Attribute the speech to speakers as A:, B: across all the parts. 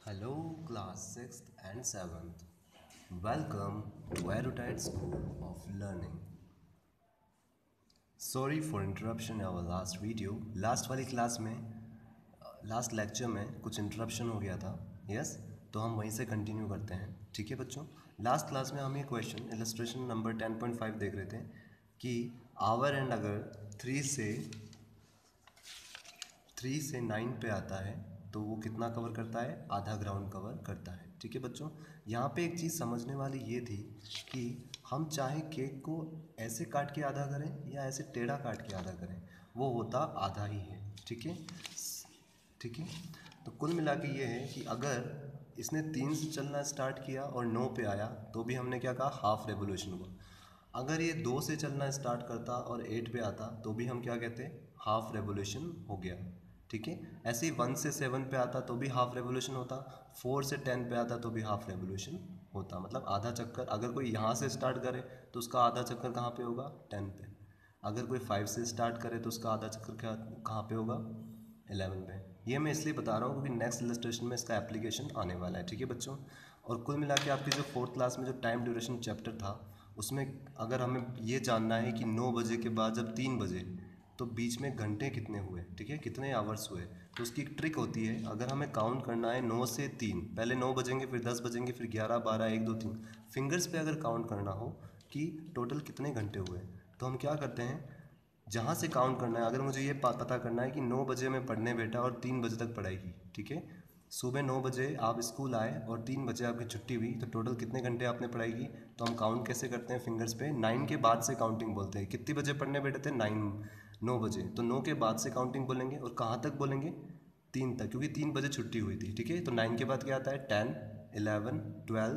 A: Hello, class 6th and 7th. Welcome to Erudite School of Learning. Sorry for interruption in our last video. Last वाली class में last lecture में कुछ interruption हो गया था. Yes, तो हम वहीं से कंटिन्यू करते हैं. ठीक है बच्चों, लास्ट क्लास में हम ये क्वेश्चन इलस्ट्रेशन नंबर 10.5 देख रहे थे कि आवर एंड अगर 3 से 9 पे आता है तो वो कितना कवर करता है? आधा ग्राउंड कवर करता है. ठीक है बच्चों, यहाँ पे एक चीज़ समझने वाली ये थी कि हम चाहे केक को ऐसे काट के आधा करें या ऐसे टेढ़ा काट के आधा करें, वो होता आधा ही है. ठीक है, ठीक है. तो कुल मिला के ये है कि अगर इसने 3 से चलना स्टार्ट किया और 9 पे आया तो भी हमने क्या कहा? हाफ रेवोल्यूशन हुआ. अगर ये 2 से चलना स्टार्ट करता और 8 पे आता तो भी हम क्या कहते? हाफ रेवोल्यूशन हो गया. ठीक है, ऐसे ही 1 से 7 पे आता तो भी हाफ रेवोल्यूशन होता, 4 से 10 पे आता तो भी हाफ रेवोल्यूशन होता. मतलब आधा चक्कर. अगर कोई यहाँ से स्टार्ट करे तो उसका आधा चक्कर कहाँ पे होगा? 10 पे. अगर कोई 5 से स्टार्ट करे तो उसका आधा चक्कर कहाँ पे होगा? 11 पे. ये मैं इसलिए बता रहा हूँ क्योंकि नेक्स्ट इलस्ट्रेशन में इसका एप्लीकेशन आने वाला है. ठीक है बच्चों, और कुल मिला के आपकी जो 4th क्लास में जो टाइम ड्यूरेशन चैप्टर था उसमें अगर हमें ये जानना है कि 9 बजे के बाद जब 3 बजे तो बीच में घंटे कितने हुए, ठीक है, कितने आवर्स हुए, तो उसकी एक ट्रिक होती है. अगर हमें काउंट करना है 9 से 3, पहले 9 बजेंगे, फिर 10 बजेंगे, फिर 11, 12, 1, 2, 3 फिंगर्स पे अगर काउंट करना हो कि टोटल कितने घंटे हुए, तो हम क्या करते हैं, जहाँ से काउंट करना है. अगर मुझे ये पता करना है कि 9 बजे मैं पढ़ने बैठा और 3 बजे तक पढ़ाई की, ठीक है, सुबह 9 बजे आप स्कूल आए और 3 बजे आपकी छुट्टी हुई, तो टोटल कितने घंटे आपने पढ़ाई की. तो हम काउंट कैसे करते हैं? फिंगर्स पे 9 के बाद से काउंटिंग बोलते हैं. कितने बजे पढ़ने बैठे थे? 9 बजे. तो 9 के बाद से काउंटिंग बोलेंगे और कहाँ तक बोलेंगे? 3 तक, क्योंकि 3 बजे छुट्टी हुई थी. ठीक है, तो 9 के बाद क्या आता है? 10, 11, 12.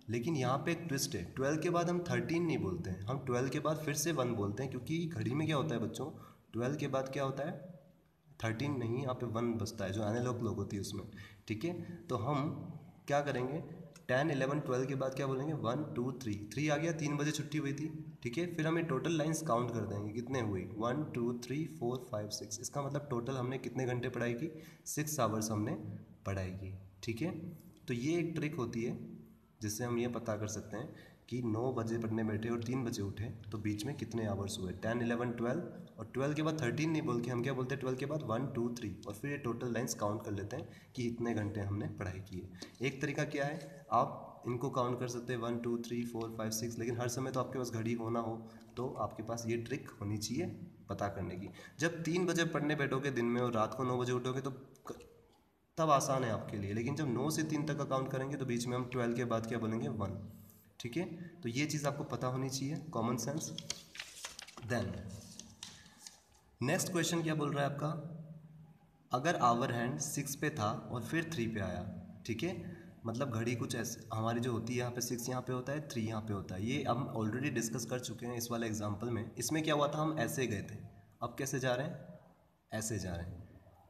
A: लेकिन यहाँ पे एक ट्विस्ट है. 12 के बाद हम 13 नहीं बोलते हैं, हम 12 के बाद फिर से 1 बोलते हैं, क्योंकि घड़ी में क्या होता है बच्चों? 12 के बाद क्या होता है? 13 नहीं, यहाँ पे 1 बचता है जो एनालॉग क्लॉक होती है उसमें. ठीक है, तो हम क्या करेंगे? 10, 11, 12 के बाद क्या बोलेंगे? 1, 2, 3 आ गया, 3 बजे छुट्टी हुई थी. ठीक है, फिर हम ये टोटल लाइंस काउंट कर देंगे कितने हुई. 1, 2, 3, 4, 5, 6. इसका मतलब टोटल हमने कितने घंटे पढ़ाई की? 6 आवर्स हमने पढ़ाई की. ठीक है, तो ये एक ट्रिक होती है जिससे हम ये पता कर सकते हैं कि 9 बजे पढ़ने बैठे और 3 बजे उठे तो बीच में कितने आवर्स हुए. 10, 11, 12, और 12 के बाद 13 नहीं बोल के हम क्या बोलते हैं? 12 के बाद 1, 2, 3, और फिर ये टोटल लाइंस काउंट कर लेते हैं कि इतने घंटे हमने पढ़ाई की है. एक तरीका क्या है, आप इनको काउंट कर सकते हैं 1, 2, 3, 4, 5, 6, लेकिन हर समय तो आपके पास घड़ी होना हो तो आपके पास ये ट्रिक होनी चाहिए पता करने की. जब 3 बजे पढ़ने बैठोगे दिन में और रात को 9 बजे उठोगे तो तब आसान है आपके लिए. लेकिन जब 9 से 3 तक का काउंट करेंगे तो बीच में हम 12 के बाद क्या बोलेंगे? 1. ठीक है, तो ये चीज़ आपको पता होनी चाहिए, common sense. Then next question क्या बोल रहा है आपका? अगर आवर हैंड 6 पे था और फिर 3 पे आया, ठीक है, मतलब घड़ी कुछ ऐसे हमारी जो होती है, यहाँ पे 6 यहाँ पे होता है, 3 यहाँ पे होता है. ये हम ऑलरेडी डिस्कस कर चुके हैं इस वाले एग्जाम्पल में. इसमें क्या हुआ था? हम ऐसे गए थे, अब कैसे जा रहे हैं? ऐसे जा रहे हैं.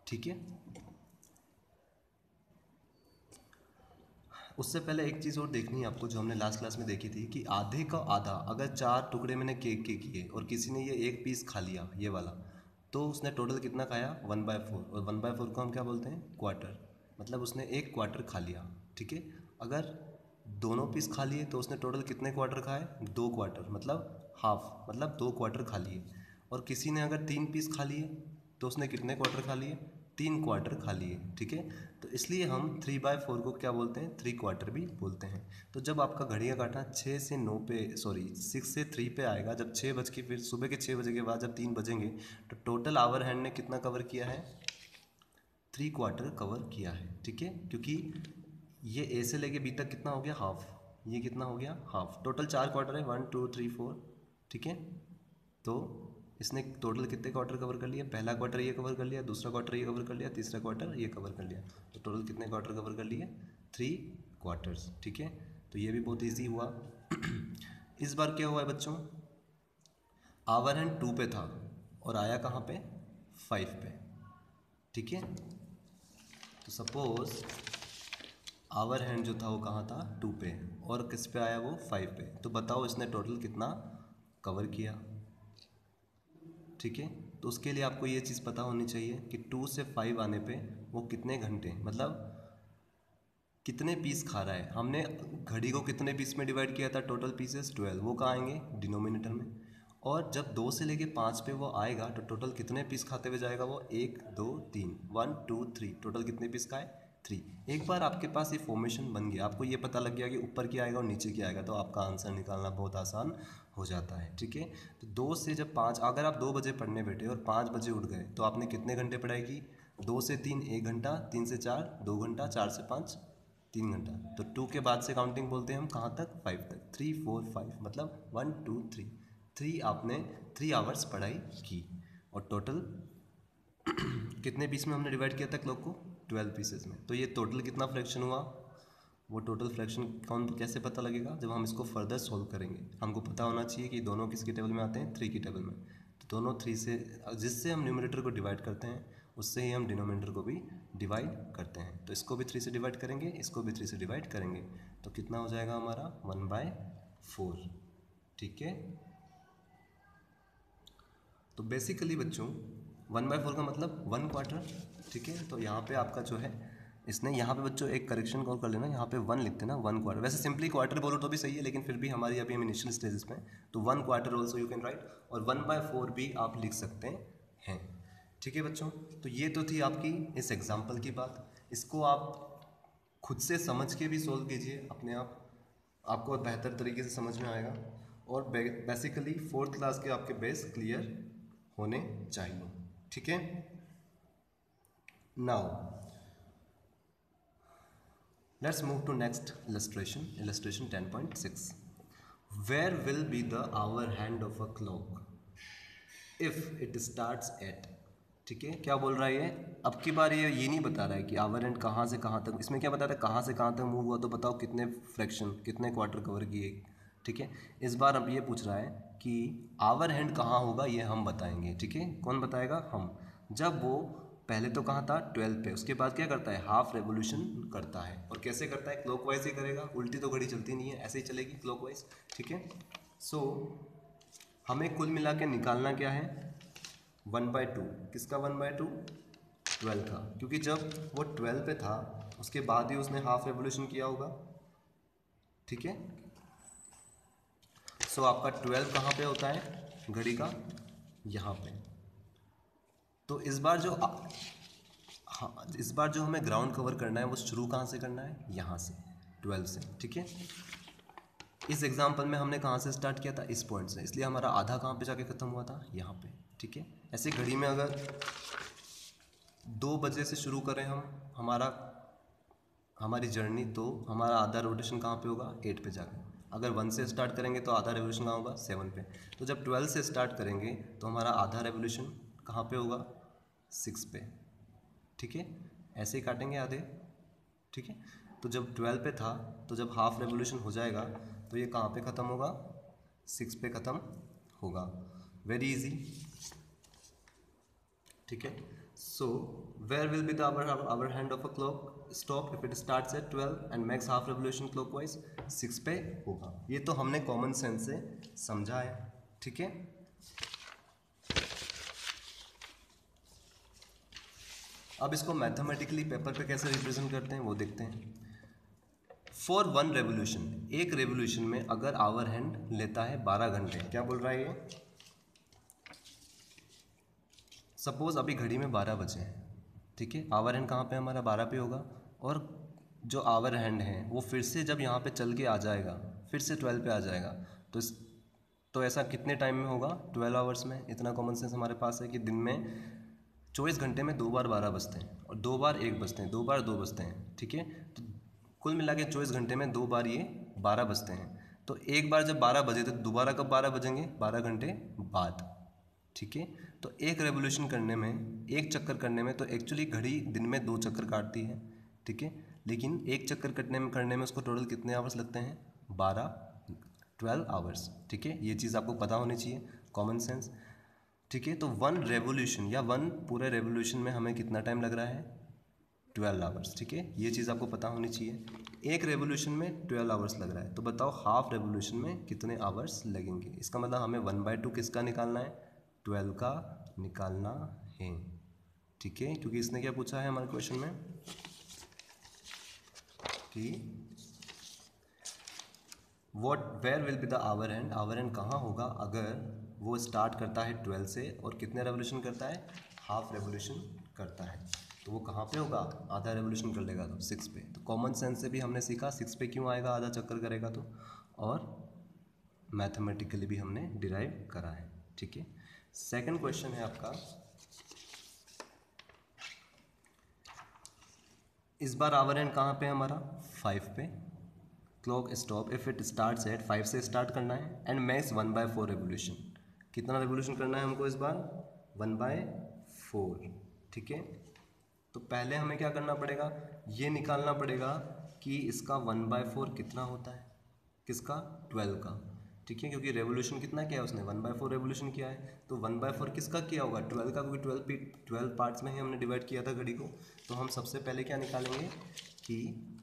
A: ठीक है, उससे पहले एक चीज़ और देखनी है आपको जो हमने लास्ट क्लास में देखी थी कि आधे का आधा, अगर 4 टुकड़े मैंने केक के किए और किसी ने ये एक पीस खा लिया, ये वाला, तो उसने टोटल कितना खाया? 1/4. और 1/4 को हम क्या बोलते हैं? क्वार्टर. मतलब उसने एक क्वार्टर खा लिया. ठीक है, अगर दोनों पीस खा लिए तो उसने टोटल कितने क्वार्टर खाए? 2 क्वार्टर, मतलब हाफ, मतलब 2 क्वार्टर खा लिए. और किसी ने अगर 3 पीस खा लिए तो उसने कितने क्वार्टर खा लिए? 3 क्वार्टर खा लिए. ठीक है, तो इसलिए हम 3/4 को क्या बोलते हैं? 3 क्वार्टर भी बोलते हैं. तो जब आपका घड़ी का काटा 6 से 9 पे, सॉरी 6 से 3 पे आएगा, जब 6 बज के, फिर सुबह के 6 बजे के बाद जब 3 बजेंगे तो टोटल आवर हैंड ने कितना कवर किया है? 3 क्वार्टर कवर किया है. ठीक है, क्योंकि ये ए से लेके बी तक कितना हो गया? हाफ. ये कितना हो गया? हाफ. टोटल 4 क्वार्टर है, 1, 2, 3, 4. ठीक है, तो इसने टोटल कितने क्वार्टर कवर कर लिया? पहला क्वार्टर ये कवर कर लिया, दूसरा क्वार्टर ये कवर कर लिया, तीसरा क्वार्टर ये कवर कर लिया. तो टोटल कितने क्वार्टर कवर कर लिए? 3 क्वार्टर्स. ठीक है, तो ये भी बहुत इजी हुआ. इस बार क्या हुआ है बच्चों? आवर हैंड 2 पे था और आया कहाँ पे? 5 पे. ठीक है, तो सपोज आवर हैंड जो था वो कहाँ था? 2 पे, और किस पे आया? वो 5 पे. तो बताओ इसने टोटल कितना कवर किया? ठीक है, तो उसके लिए आपको ये चीज़ पता होनी चाहिए कि 2 से 5 आने पे वो कितने घंटे, मतलब कितने पीस खा रहा है, हमने घड़ी को कितने पीस में डिवाइड किया था, टोटल पीसेस 12, वो कहाँ आएंगे डिनोमिनेटर में। और जब 2 से लेके 5 पे वो आएगा तो टोटल कितने पीस खाते हुए जाएगा वो, 1 2 3, 1 2 3, टोटल कितने पीस खाए, 3। एक बार आपके पास ये फॉर्मेशन बन गया, आपको ये पता लग गया कि ऊपर क्या आएगा और नीचे क्या आएगा, तो आपका आंसर निकालना बहुत आसान हो जाता है। ठीक है, तो 2 से जब 5, अगर आप 2 बजे पढ़ने बैठे और 5 बजे उठ गए तो आपने कितने घंटे पढ़ाई की, 2 से 3 1 घंटा, 3 से 4 2 घंटा, 4 से 5 3 घंटा। तो 2 के बाद से काउंटिंग बोलते हैं हम कहाँ तक, 5 तक, 3 4 5, मतलब 1 2 3, 3 आपने 3 आवर्स पढ़ाई की। और टोटल कितने पीस में हमने डिवाइड किया था क्लॉक को, 12 पीसेस में। तो ये टोटल कितना फ्रैक्शन हुआ, वो टोटल फ्रैक्शन कौन कैसे पता लगेगा, जब हम इसको फर्दर सोल्व करेंगे। हमको पता होना चाहिए कि दोनों किसकी टेबल में आते हैं, 3 की टेबल में। तो दोनों 3 से, जिससे हम न्यूमरेटर को डिवाइड करते हैं उससे ही हम डिनोमिनेटर को भी डिवाइड करते हैं। तो इसको भी 3 से डिवाइड करेंगे, इसको भी 3 से डिवाइड करेंगे, तो कितना हो जाएगा हमारा 1/4। ठीक है, तो बेसिकली बच्चों 1/4 का मतलब 1/4। ठीक है, तो यहाँ पे आपका जो है, इसने यहाँ पे बच्चों एक करेक्शन और कर लेना, यहाँ पे 1 लिखते ना, 1/4। वैसे सिंपली क्वार्टर बोलो तो भी सही है, लेकिन फिर भी हमारी अभी हम इनिशियल स्टेजेस में, तो 1/4 ऑल्सो यू कैन राइट, और 1/4 भी आप लिख सकते हैं। ठीक है बच्चों, तो ये तो थी आपकी इस एग्जाम्पल की बात। इसको आप खुद से समझ के भी सोल्व कीजिए अपने आप, आपको बेहतर तरीके से समझ में आएगा। और बेसिकली 4th क्लास के आपके बेस क्लियर होने चाहिए। ठीक है, now let's move to next illustration, illustration 10.6। Where will be the hour hand of a clock if it starts at. ठीक है, क्या बोल रहा है ये, अब की बार ये नहीं बता रहा है कि आवर हैंड कहाँ से कहाँ तक, इसमें क्या बता रहा है कहाँ से कहाँ तक मूव हुआ, तो बताओ कितने फ्रैक्शन, कितने क्वार्टर कवर किए। ठीक है, इस बार अब ये पूछ रहा है कि आवर हैंड कहाँ होगा, ये हम बताएंगे। ठीक है, कौन बताएगा, हम। जब वो पहले तो कहाँ था 12 पे, उसके बाद क्या करता है, हाफ रेवोल्यूशन करता है। और कैसे करता है, क्लॉकवाइज ही करेगा, उल्टी तो घड़ी चलती नहीं है, ऐसे ही चलेगी क्लॉकवाइज। ठीक है, सो हमें कुल मिला के निकालना क्या है, 1/2। किसका 1/2, 12 का, क्योंकि जब वो 12 पे था उसके बाद ही उसने हाफ रेवोल्यूशन किया होगा। ठीक है, सो आपका 12 कहाँ पे होता है घड़ी का, यहाँ पे। तो इस बार जो हाँ, इस बार जो हमें ग्राउंड कवर करना है वो शुरू कहाँ से करना है, यहाँ से, 12 से। ठीक है, इस एग्जाम्पल में हमने कहाँ से स्टार्ट किया था, इस पॉइंट से, इसलिए हमारा आधा कहाँ पे जाके ख़त्म हुआ था, यहाँ पे। ठीक है, ऐसे घड़ी में अगर 2 बजे से शुरू करें हम हमारी जर्नी, तो हमारा आधा रोटेशन कहाँ पे होगा, 8 पे जाकर। अगर 1 से स्टार्ट करेंगे तो आधा रेवोल्यूशन कहाँ होगा, 7 पे। तो जब 12 से स्टार्ट करेंगे तो हमारा आधा रेवोल्यूशन कहाँ पे होगा, 6 पे। ठीक है, ऐसे ही काटेंगे आधे। ठीक है, तो जब 12 पे था, तो जब हाफ रेवोल्यूशन हो जाएगा तो ये कहाँ पे ख़त्म होगा, 6 पे ख़त्म होगा। Very easy. ठीक है, so where will be the hour hand of a clock stop if it starts at 12 and makes half revolution clockwise, 6 पे होगा। ये तो हमने कॉमन सेंस से समझा है। ठीक है, अब इसको मैथमेटिकली पेपर पे कैसे रिप्रेजेंट करते हैं वो देखते हैं। फॉर 1 रेवोल्यूशन, एक रेवोल्यूशन में अगर आवर हैंड लेता है 12 घंटे, क्या बोल रहा है ये, सपोज अभी घड़ी में 12 बजे हैं। ठीक है, आवर हैंड कहाँ पे हमारा 12 पे होगा, और जो आवर हैंड है वो फिर से जब यहाँ पे चल के आ जाएगा, फिर से 12 पे आ जाएगा, तो ऐसा कितने टाइम में होगा, 12 आवर्स में। इतना कॉमन सेंस हमारे पास है कि दिन में 24 घंटे में 2 बार 12 बजते हैं, और 2 बार 1 बजते हैं, 2 बार 2 बजते हैं। ठीक है, तो कुल मिला के 24 घंटे में 2 बार ये 12 बजते हैं। तो एक बार जब 12 बजे तो दोबारा कब 12 बजेंगे, 12 घंटे बाद। ठीक है, तो एक रेवोल्यूशन करने में, एक चक्कर करने में, तो एक्चुअली घड़ी दिन में 2 चक्कर काटती है। ठीक है, लेकिन एक चक्कर करने में उसको टोटल कितने आवर्स लगते हैं, 12 आवर्स। ठीक है, ये चीज़ आपको पता होनी चाहिए, कॉमन सेंस। ठीक है, तो 1 रेवोल्यूशन या 1 पूरे रेवोल्यूशन में हमें कितना टाइम लग रहा है, 12 आवर्स। ठीक है, ये चीज़ आपको पता होनी चाहिए। एक रेवोल्यूशन में 12 आवर्स लग रहा है, तो बताओ हाफ रेवोल्यूशन में कितने आवर्स लगेंगे। इसका मतलब हमें 1/2 किसका निकालना है, 12 का निकालना है। ठीक है, क्योंकि इसने क्या पूछा है हमारे क्वेश्चन में, कि where will be the hour end कहाँ होगा अगर वो स्टार्ट करता है 12 से और कितने रेवोल्यूशन करता है, हाफ रेवोल्यूशन करता है, तो वो कहाँ पे होगा, आधा रेवोल्यूशन कर लेगा तो 6 पे। तो कॉमन सेंस से भी हमने सीखा 6 पे क्यों आएगा आधा चक्कर करेगा तो, और मैथमेटिकली भी हमने डिराइव करा है। ठीक है, सेकंड क्वेश्चन है आपका, इस बार आवर एंड कहाँ पे है हमारा, 5 पे। Clock stop if it starts eight 5 से स्टार्ट करना है एंड मैक्स 1/4 रेवोल्यूशन। कितना रेवोल्यूशन करना है हमको इस बार, 1/4। ठीक है, तो पहले हमें क्या करना पड़ेगा, ये निकालना पड़ेगा कि इसका 1/4 कितना होता है, किसका, 12 का। ठीक है, क्योंकि रेवोल्यूशन कितना किया है उसने, 1/4 रेवोल्यूशन किया है, तो 1/4 किसका किया होगा, 12 का, क्योंकि 12 पार्ट्स में ही हमने डिवाइड किया था घड़ी को। तो हम सबसे पहले क्या निकालेंगे कि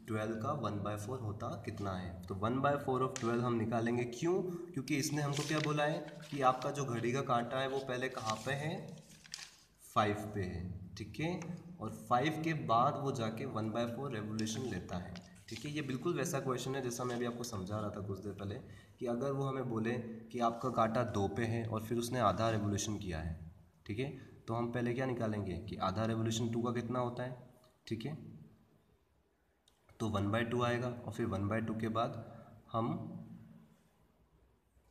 A: 12 का 1/4 होता कितना है, तो 1/4 ऑफ 12 हम निकालेंगे। क्यों, क्योंकि इसने हमको क्या बोला है कि आपका जो घड़ी का कांटा है वो पहले कहाँ पे है, 5 पे है। ठीक है, और 5 के बाद वो जाके 1/4 रेवोल्यूशन लेता है। ठीक है, ये बिल्कुल वैसा क्वेश्चन है जैसा मैं अभी आपको समझा रहा था कुछ देर पहले, कि अगर वो हमें बोले कि आपका कांटा 2 पे है और फिर उसने आधा रेवोल्यूशन किया है, ठीक है, तो हम पहले क्या निकालेंगे कि आधा रेवोल्यूशन 2 का कितना होता है। ठीक है, तो 1/2 आएगा, और फिर 1/2 के बाद हम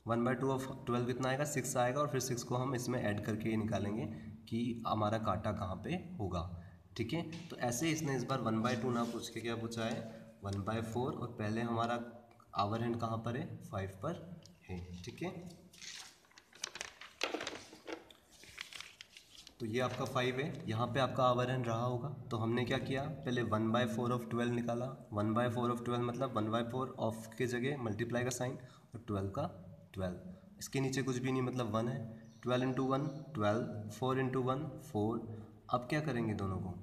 A: 1/2 ऑफ 12 कितना आएगा, 6 आएगा, और फिर 6 को हम इसमें ऐड करके ये निकालेंगे कि हमारा कांटा कहाँ पे होगा। ठीक है, तो ऐसे इसने इस बार 1/2 ना पूछ के क्या पूछा है, 1/4, और पहले हमारा आवर हैंड कहाँ पर है, 5 पर है। ठीक है, तो ये आपका 5 है, यहाँ पे आपका आवर हैंड रहा होगा। तो हमने क्या किया, पहले 1/4 ऑफ 12 निकाला। 1/4 ऑफ 12 मतलब 1/4 ऑफ के जगह मल्टीप्लाई का साइन और 12 का 12, इसके नीचे कुछ भी नहीं मतलब 1 है। 12 इंटू 1 12, 4 इंटू 1 4। अब क्या करेंगे, दोनों को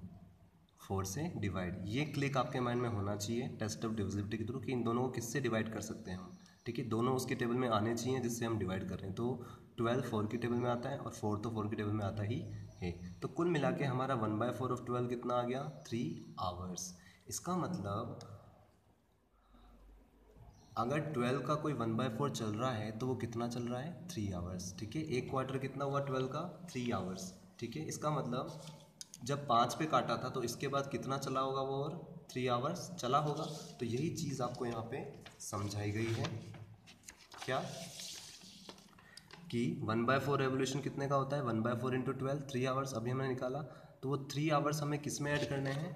A: 4 से डिवाइड। ये क्लिक आपके माइंड में होना चाहिए टेस्ट ऑफ डिविजिबिलिटी के थ्रू कि इन दोनों को किससे डिवाइड कर सकते हैं हम। ठीक है, दोनों उसके टेबल में आने चाहिए जिससे हम डिवाइड कर रहे हैं। तो 12 4 की टेबल में आता है और 4 तो 4 की टेबल में आता ही है। तो कुल मिला के हमारा 1/4 ऑफ 12 कितना आ गया, 3 आवर्स। इसका मतलब अगर 12 का कोई 1/4 चल रहा है तो वो कितना चल रहा है, 3 आवर्स। ठीक है, एक क्वार्टर कितना हुआ 12 का, 3 आवर्स। ठीक है, इसका मतलब जब 5 पे काटा था तो इसके बाद कितना चला होगा वो, और 3 आवर्स चला होगा। तो यही चीज़ आपको यहाँ पे समझाई गई है, क्या कि 1/4 रेवोल्यूशन कितने का होता है, 1/4 इंटू 12, 3 आवर्स अभी हमने निकाला। तो वो 3 आवर्स हमें किस में ऐड करने हैं,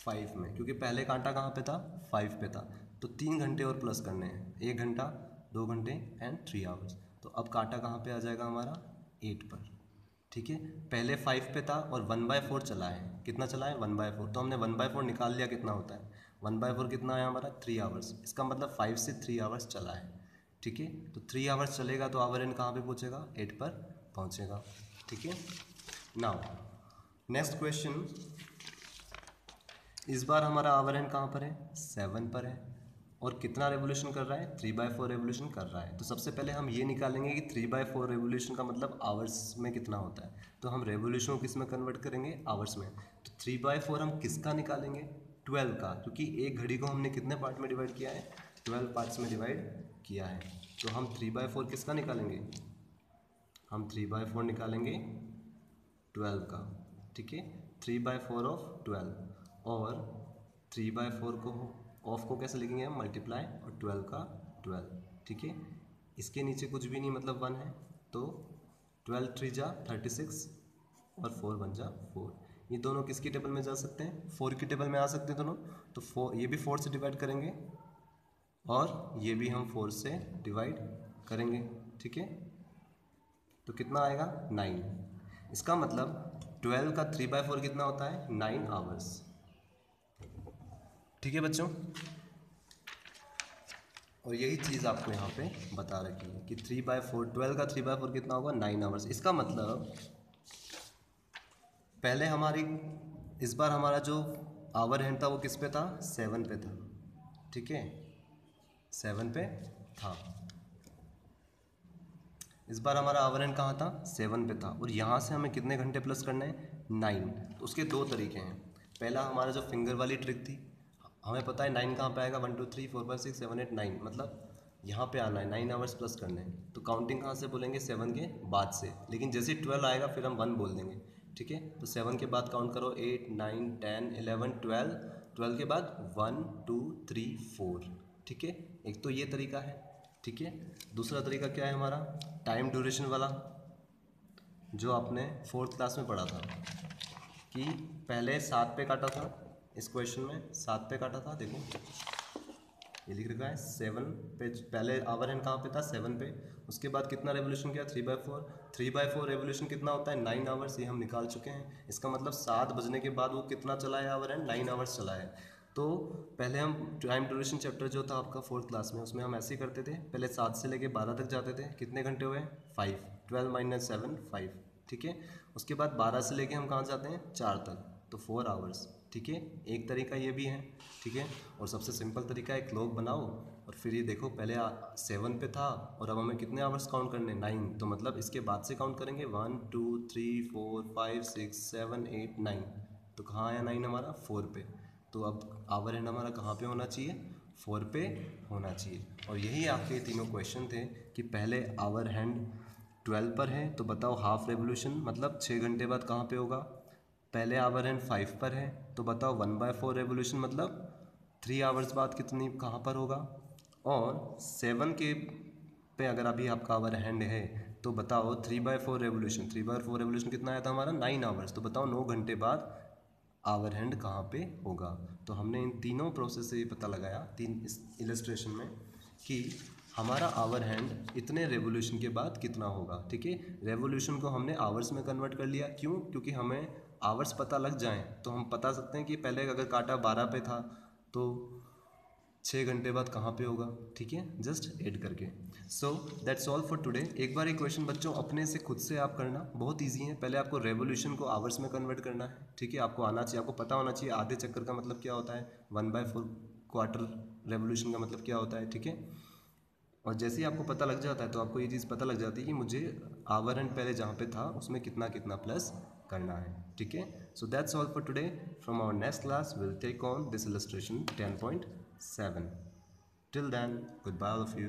A: 5 में, क्योंकि पहले कांटा कहाँ पे था, 5 पे था। तो 3 घंटे और प्लस करने हैं, 1 घंटा 2 घंटे एंड 3 आवर्स। तो अब कांटा कहाँ पे आ जाएगा हमारा, 8 पर। ठीक है, पहले 5 पे था और 1/4 चला है, कितना चला है, 1/4। तो हमने 1/4 निकाल लिया, कितना होता है 1/4 कितना है हमारा, 3 आवर्स। इसका मतलब 5 से 3 आवर्स चला है। ठीक है, तो 3 आवर्स चलेगा तो आवर एंड कहाँ पे पहुँचेगा, 8 पर पहुँचेगा। ठीक है, नाउ नेक्स्ट क्वेश्चन, इस बार हमारा आवर एंड कहाँ पर है, 7 पर है, और कितना रेवोल्यूशन कर रहा है, 3/4 रेवोल्यूशन कर रहा है। तो सबसे पहले हम ये निकालेंगे कि 3/4 रेवोल्यूशन का मतलब आवर्स में कितना होता है। तो हम रेवोल्यूशन को किस में कन्वर्ट करेंगे, आवर्स में। तो 3/4 हम किसका निकालेंगे, 12 का, क्योंकि एक घड़ी को हमने कितने पार्ट में डिवाइड किया है, 12 पार्ट्स में डिवाइड किया है। तो हम 3/4 किसका निकालेंगे, हम 3/4 निकालेंगे 12 का। ठीक है, 3/4 ऑफ 12, और 3/4 को ऑफ को कैसे लिखेंगे हम, मल्टीप्लाई और 12 का 12। ठीक है, इसके नीचे कुछ भी नहीं मतलब 1 है, तो 12 3 जा 36 और 4 बन जा 4। ये दोनों किसकी टेबल में जा सकते हैं, 4 की टेबल में आ सकते हैं दोनों। तो 4, ये भी 4 से डिवाइड करेंगे और ये भी हम 4 से डिवाइड करेंगे। ठीक है, तो कितना आएगा, 9। इसका मतलब 12 का 3/4 कितना होता है, 9 आवर्स। ठीक है बच्चों, और यही चीज़ आपको यहाँ पे बता रखी है कि 3/4, 12 का 3/4 कितना होगा, 9 आवर्स। इसका मतलब पहले हमारी, इस बार हमारा जो आवर हैंड था वो किस पे था, 7 पे था। ठीक है, 7 पे था। इस बार हमारा आवर हैंड कहाँ था, 7 पे था, और यहाँ से हमें कितने घंटे प्लस करने हैं, 9। तो उसके दो तरीके हैं। पहला हमारा जो फिंगर वाली ट्रिक थी, हमें पता है 9 कहाँ पे आएगा, 1 2 3 4 5 6 7 8 9, मतलब यहाँ पे आना है, 9 आवर्स प्लस करने हैं। तो काउंटिंग कहाँ से बोलेंगे, 7 के बाद से, लेकिन जैसे 12 आएगा फिर हम 1 बोल देंगे, ठीक है। तो 7 के बाद काउंट करो, 8 9 10 11 12, 12 के बाद 1 2 3 4, ठीक है। एक तो ये तरीका है, ठीक है। दूसरा तरीका क्या है हमारा, टाइम ड्यूरेशन वाला, जो आपने 4th क्लास में पढ़ा था कि पहले 7 पे काटा था, इस क्वेश्चन में 7 पे काटा था। देखो ये लिख रखा है 7 पे, पहले आवर हैंड कहाँ पे था, 7 पे। उसके बाद कितना रेवोल्यूशन किया, 3/4। 3/4 रेवोल्यूशन कितना होता है, 9 आवर्स, ये हम निकाल चुके हैं। इसका मतलब 7 बजने के बाद वो कितना चला है आवर हैंड, 9 आवर्स चला है। तो पहले हम टाइम ड्यूरेशन चैप्टर जो था आपका 4th क्लास में, उसमें हम ऐसे ही करते थे, पहले 7 से लेके 12 तक जाते थे। कितने घंटे हुए, 5, 12 - 7 5, ठीक है। उसके बाद 12 से लेके हम कहाँ जाते हैं, 4 तक, तो 4 आवर्स, ठीक है। एक तरीका ये भी है, ठीक है। और सबसे सिंपल तरीका है, एक लॉग बनाओ और फिर ये देखो, पहले 7 पे था और अब हमें कितने आवर्स काउंट करने, 9, तो मतलब इसके बाद से काउंट करेंगे 1 2 3 4 5 6 7 8 9, तो कहाँ आया 9 हमारा, 4 पे। तो अब आवर हैंड हमारा कहाँ पे होना चाहिए, 4 पे होना चाहिए। और यही आपके तीनों क्वेश्चन थे कि पहले आवर हैंड 12 पर है, तो बताओ हाफ रेवोल्यूशन मतलब 6 घंटे बाद कहाँ पे होगा। पहले आवर हैंड 5 पर है, तो बताओ 1/4 रेवोल्यूशन मतलब 3 आवर्स बाद कितनी कहाँ पर होगा। और 7 के पे अगर अभी आपका आवर हैंड है, तो बताओ 3/4 रेवोल्यूशन, 3/4 रेवोल्यूशन कितना आया था हमारा, 9 आवर्स, तो बताओ 9 घंटे बाद आवर हैंड कहाँ पे होगा। तो हमने इन तीनों प्रोसेस से ये पता लगाया, तीन इस इलस्ट्रेशन में, कि हमारा आवर हैंड इतने रेवोल्यूशन के बाद कितना होगा, ठीक है। रेवोल्यूशन को हमने आवर्स में कन्वर्ट कर लिया, क्यों, क्योंकि हमें आवर्स पता लग जाएं तो हम बता सकते हैं कि पहले अगर काटा 12 पे था तो 6 घंटे बाद कहाँ पे होगा, ठीक है, जस्ट ऐड करके। सो दैट्स ऑल फॉर टुडे। एक बार ये क्वेश्चन बच्चों अपने से खुद से आप करना, बहुत ईजी है। पहले आपको रेवोल्यूशन को आवर्स में कन्वर्ट करना है, ठीक है। आपको आना चाहिए, आपको पता होना चाहिए आधे चक्कर का मतलब क्या होता है, 1/4 क्वार्टर रेवोल्यूशन का मतलब क्या होता है, ठीक है। और जैसे ही आपको पता लग जाता है तो आपको ये चीज़ पता लग जाती है कि मुझे आवर हैंड पहले जहाँ पे था उसमें कितना कितना प्लस करना है, ठीक है। So that's all for today. From our next class will take on this illustration 10.7. Till then, good bye all of you.